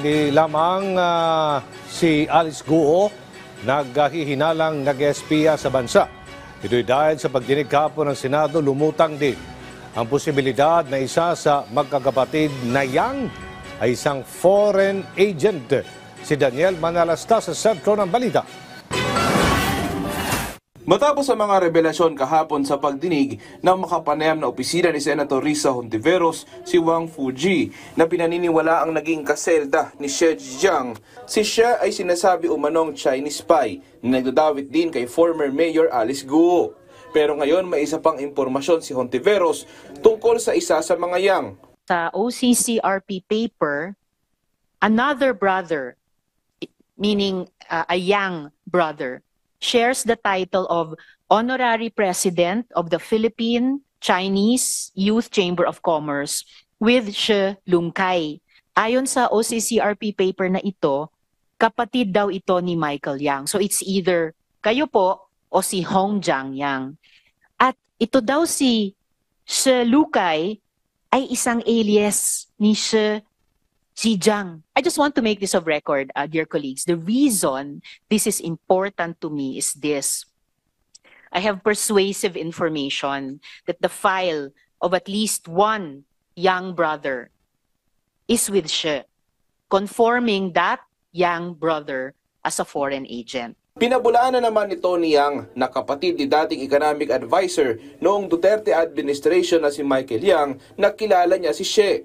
Hindi lamang si Alice Guo naghihinalang nag-espiya sa bansa. Ito'y dahil sa pagdinig kahapon ng Senado, lumutang din ang posibilidad na isa sa magkakapatid na Yang ay isang foreign agent. Si Daniel Manalasta sa sentro ng balita. Matapos ang mga revelasyon kahapon sa pagdinig ng makapanayam na opisina ni Senator Risa Hontiveros, si Wang Fuji, na pinaniniwala ang naging kaselda ni Xie Zhijiang. Si Xie ay sinasabi umanong Chinese spy na nagdadawit din kay former Mayor Alice Guo. Pero ngayon may isa pang impormasyon si Hontiveros tungkol sa isa sa mga Yang. Sa OCCRP paper, another brother, meaning a Yang brother, shares the title of Honorary President of the Philippine Chinese Youth Chamber of Commerce with Shi Lungkai. Ayon sa OCCRP paper na ito, kapatid daw ito ni Michael Yang. So it's either kayo po o si Hongjiang Yang. At ito daw si Shi Lungkai ay isang alias ni Shi Zhijiang. I just want to make this of record, dear colleagues. The reason this is important to me is this. I have persuasive information that the file of at least one Yang brother is with Shi, conforming that Yang brother as a foreign agent. Pinabulaan na naman ito ni Yang na kapatid ni dating economic advisor noong Duterte administration na si Michael Yang, na kilala niya si Shi.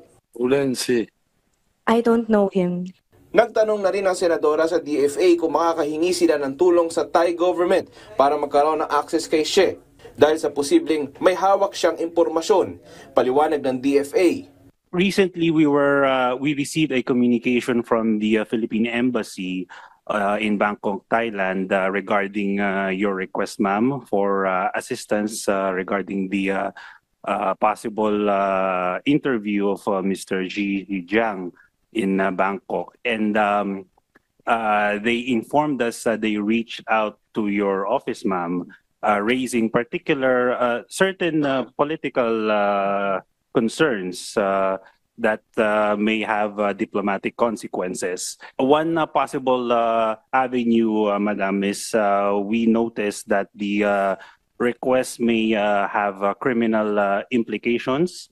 I don't know him. Nagtanong na rin ang senadora sa DFA kung makakahingi sila ng tulong sa Thai government para magkaroon ng access kay Xie dahil sa posibleng may hawak siyang impormasyon. Paliwanag ng DFA. Recently, we received a communication from the Philippine Embassy in Bangkok, Thailand, regarding your request, ma'am, for assistance regarding the possible interview of Mr. Zhijiang in Bangkok. And they informed us that they reached out to your office, ma'am, raising particular certain political concerns that may have diplomatic consequences. One possible avenue, madam, is we noticed that the request may have criminal implications.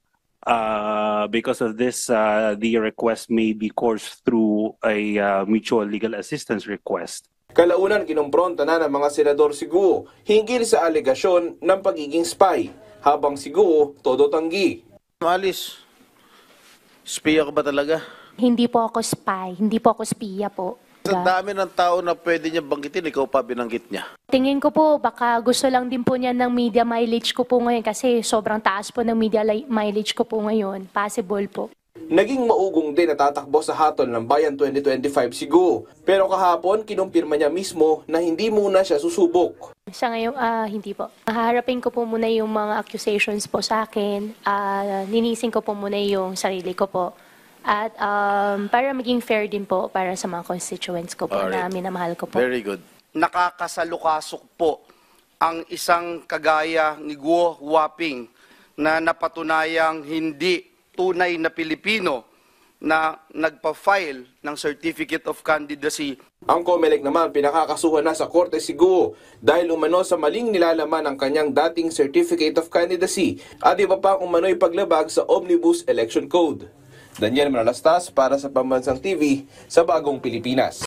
Because of this, the request may be coursed through a mutual legal assistance request. Kalaunan kinumpronta na ng mga senador si Guo hinggil sa alegasyon ng pagiging spy, habang si Guo todo tanggi. Alice, spiya ka ba talaga? Hindi po ako spy. Hindi po ako spiya po. Sa dami ng tao na pwede niya banggitin, ikaw pa binanggit niya. Tingin ko po, baka gusto lang din po niya ng media mileage ko po ngayon kasi sobrang taas po ng media mileage ko po ngayon. Possible po. Naging maugong din na tatakbo sa hatol ng Bayan 2025 si Guo. Pero kahapon, kinumpirma niya mismo na hindi muna siya susubok. Sa ngayon, hindi po. Haharapin ko po muna yung mga accusations po sa akin. Ninisin ko po muna yung sarili ko po. At para maging fair din po para sa mga constituents ko po na minamahal ko po. Very good. Nakakasalukasok po ang isang kagaya ni Guo Huaping na napatunayang hindi tunay na Pilipino na nagpa-file ng Certificate of Candidacy. Ang COMELEC naman pinakakasuhan na sa korte si Guo dahil umano sa maling nilalaman ng kanyang dating Certificate of Candidacy at iba pa umano'y paglabag sa Omnibus Election Code. Daniel Manalastas para sa Pambansang TV sa Bagong Pilipinas.